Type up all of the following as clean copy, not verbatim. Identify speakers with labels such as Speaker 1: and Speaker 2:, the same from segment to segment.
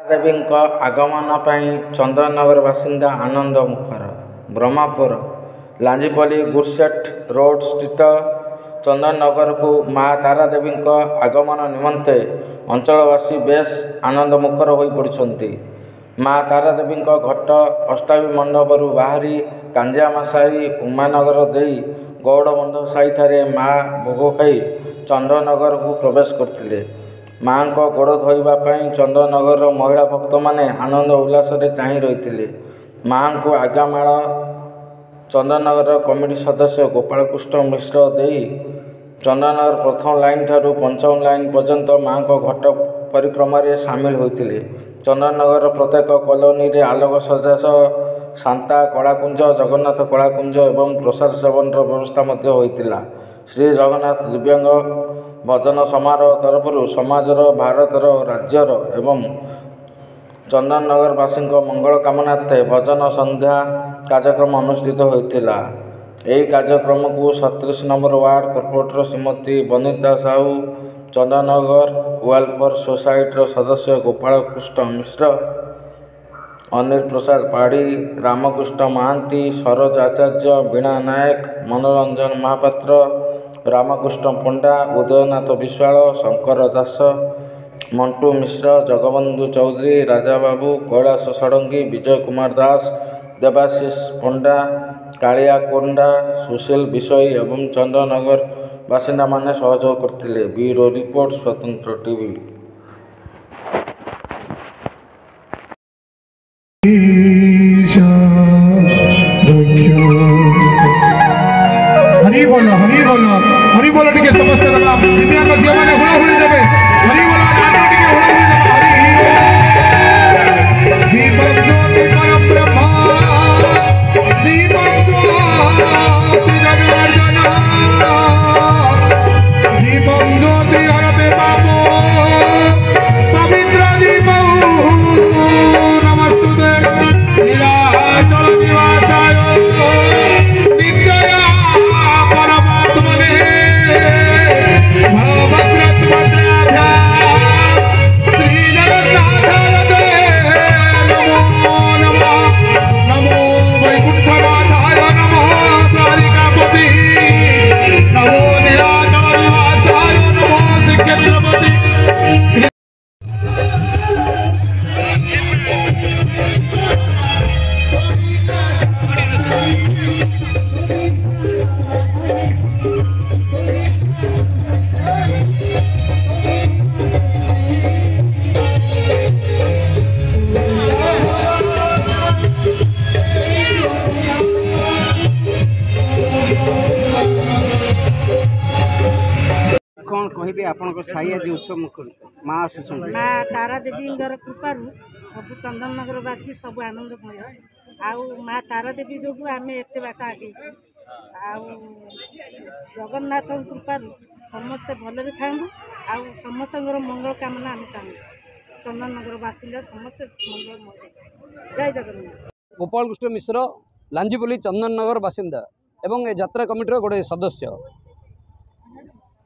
Speaker 1: देवी आगमन पर चंदननगर बासिंदा आनंद मुखर। ब्रह्मपुर लांजीपल्ली गुरसेट रोड स्थित चंदननगर को माँ तारा देवी आगमन निमंते अंचलवासी बेस आनंद मुखर हो पड़ती। माँ तारा देवी घट अष्टावी मंडप बाहरी कांजियामासाही उमानगर दे गौड़बंध साही माँ भोग खाई चंदननगर को प्रवेश करते। माँ को गोड़ धोइबापी चंदननगर महिला भक्त मैंने आनंद उल्लास चाह रही। माँ को आज्ञामाल चंदननगर कमिटी सदस्य गोपाल कृष्ण मिश्र दे चंदननगर प्रथम लाइन ठारू पंचम लाइन पर्यंत माँ को घट परिक्रमा सामिल होते। चंदननगर प्रत्येक कॉलोनी रे आलोक सज्जा शांता कलाकुंज जगन्नाथ कलाकुंज एवं प्रसाद सेवन व्यवस्था होता। श्री जगन्नाथ दिव्यांग भजन समारोह तरफ समाजर भारतर राज्यर एवं चंदननगरवासी मंगल कामनार्थे भजन संध्या कार्यक्रम अनुष्ठित होता। यह कार्यक्रम को 37 number ward corporator Shrimati Banita Sahu, Chandannagar welfare society सदस्य गोपाल कृष्ण मिश्र, अनिल प्रसाद पाढ़ी, रामकृष्ण महांती, सरोज आचार्य, वीणा नायक, मनोरंजन महापात्र, रामकृष्ण पंडा, उदयनाथ विश्वाल, शंकर दास, मंटू मिश्र, जगबंधु चौधरी, राजा बाबू, कैलाश षडंगी, विजय कुमार दास, देवाशीष पंडा, कालिया कोंडा, सुशील विषयी एवं चंदननगर बासिंदा माने सहयोग करते। ब्यूरो रिपोर्ट स्वतंत्र टीवी।
Speaker 2: हरि बोलो हरि बोलो हरि बोलो टिके समस्त दिव्यांग झियो माने हुला हुली देबे। हरि बोलो आनो टिके हुला हुली देबे। दीपक ज्योति परम ब्रह्मा दीपक ज्योति जनार्दन दीपक ज्योति हरते बाबो पवित्र दीपौ नमस्तुते नीलाचल निवासाय
Speaker 3: कौन कहे आप उत्सव मुख्य माँ
Speaker 4: माँ तारा देवी कृपार सब चंदननगरवासी सब आनंदमय आउ माँ तारा देवी जो आम एत बाट आगे जगन्नाथ कृपार समस्ते भल था समस्त मंगल कामना आम चाहूँ चंदननगर बासिंदा समस्ते मंगल जय जगन्नाथ।
Speaker 3: गोपाल कृष्ण मिश्र लांजीपल्ली चंदननगर बासिंदा एवं ए यात्रा कमिटर गोटे सदस्य।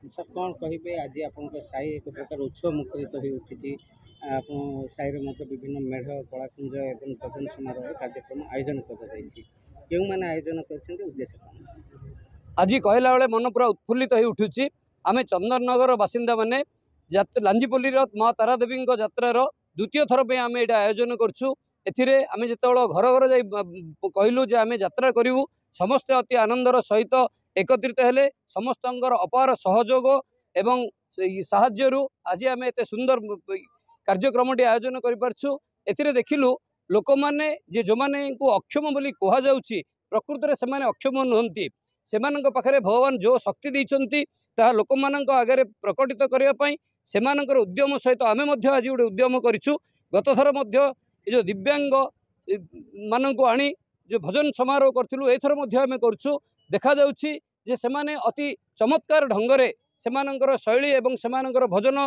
Speaker 3: सर कौन कहे आज आप साई एक प्रकार उत्सव मुखरित हो उठी आप साई विभिन्न मेढ़ कलाकुंज एवं भजन समारोह कार्यक्रम आयोजन कर आयोजन कर उद्देश्य कौन आज कहला बेले मन पूरा उत्फुल्लित हो उठुची। आम चंदननगर बासिंदा माने लांजीपल्ली माँ तारा देवी यात्रार द्वितीय थर पे आम ये आयोजन करूँ। एम जो घर घर जा कहलु जे आम यात्रा करूँ समस्ते अति आनंदर सहित एकत्रित हेले समस्त अपार सहयोग एवं साहाय्यरू आज आम एत सुंदर कार्यक्रमटी आयोजन कर देखिलु लोक मैंने जो मैंने अक्षम बोली कह जाउछि प्रकृत में से अक्षम नुहंती से पाखे भगवान जो शक्ति देइछंती ता लोक मानक आगे प्रकटित करने से उद्यम सहित आम आज गोटे उद्यम करूँ। गत थर जो दिव्यांग मानक आनी जो भजन समारोह करूँ एथर आम करूँ देखा जाउछि जे सेमाने अति चमत्कार ढंगरे सेमानंकर शैली एवं सेमानंकर भजन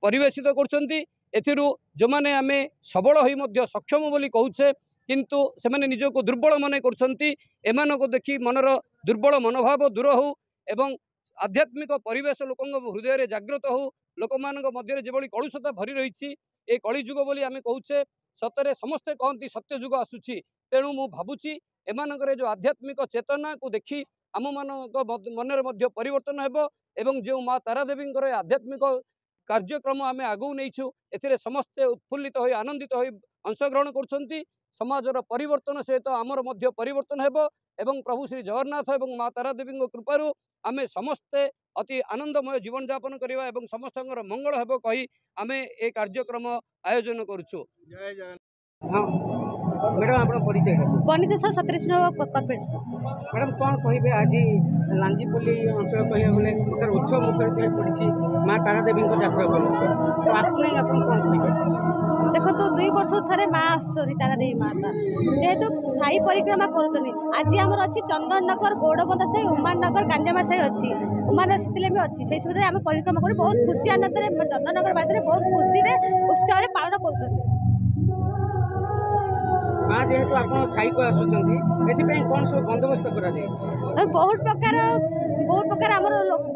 Speaker 3: परिवेशित करछंती। एथिरु जो माने आमे सबल होई मध्य सक्षम बोली कहूचे किंतु सेमाने निजको दुर्बल मने करछंती एमानको देखि मनर दुर्बल मनोभाव दूर हो एवं आध्यात्मिक परिवेश लोक हृदय जागृत हो लोक मध्य जो कलुषता भरी रही ये कलिजुग बोली आम कहे सतरे समस्ते कहती सत्य जुग आसूची तेणु मु भावुची एमानकर जो आध्यात्मिक चेतना को देखी आम मान मनरे परिवर्तन हेबो एवं जो माँ तारादेवी आध्यात्मिक कार्यक्रम आम आगू नहीं ए समस्ते उत्फुल्लित हो आनंदित हो अंशग्रहण कर समाजर परिवर्तन सहित आमर मध्य परिवर्तन हेबो एवं प्रभु श्री जगन्नाथ एवं माँ तारादेवी कृपारू आमे समस्ते अति आनंदमय जीवन यापन करवा एवं समस्त मंगल हेबो कही आमे ए कार्यक्रम आयोजन करुछु। जय जगन्नाथ। मैडम आप परिचय
Speaker 5: बनिता सतीश कॉर्पोरेट
Speaker 3: मैडम कौन कहे आज लांजीपल्ली अंचल कह गले उत्सव मुखरित पड़ी माँ तारादेवी यात्रा तो आप कौन कहे
Speaker 5: देखो तो 2 वर्ष थे माँ आसुरी तारादेवी माता जेहेतु साई परिक्रमा कर आज आम अच्छी चंदन नगर गौड़बंदा साई उमान नगर गांजामा साई अच्छी उमान भी अच्छी से सुविधा आम परिक्रमा कर बहुत खुशी आनंद चंदन नगर वासी बहुत खुशी उत्साह पालन कर
Speaker 3: माँ जेहेतु आप साई को आसुँच कौन सब बंदोबस्त कर
Speaker 5: बहुत प्रकार आमर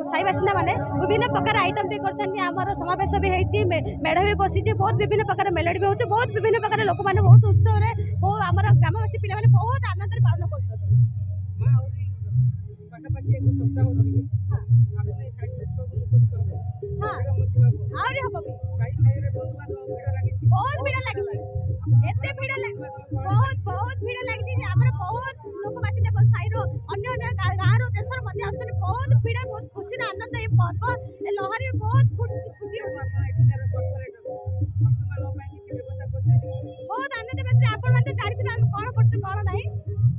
Speaker 5: साई बासिंदा मैंने विभिन्न प्रकार आइटम भी कर समावेश भी होती मेढ़ भी बसी बहुत विभिन्न प्रकार मेलोडी भी होती बहुत विभिन्न प्रकार लोक मैंने बहुत उत्सव आम ग्रामवासी पिला बहुत आनंद पालन कर बहुत भीड़ लगी एते भीड़ बहुत भीड़ लगी बहुत लोक बासी साई अन्य गाँव देशर मध्य आस बहुत भीड़ बहुत खुशी आनंद ये पर्व ए लहरी बहुत फुटी बहुत आनंद बेस आपण मैंने जानते आम कौन कर कौन ना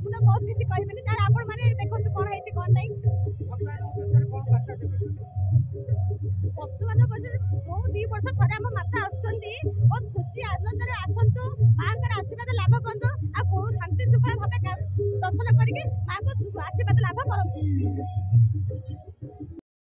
Speaker 5: मुझे बहुत किसी कहबी तार आपण मैंने देखो कौन है कौन ना बर्तमान जो 2 वर्ष थे आम माता आसुँच बहुत खुशी आनंद आसतु माँ आशीर्वाद लाभ करतु आ शांति श्रृंखला भाव दर्शन करके माँ को आशीर्वाद लाभ कर।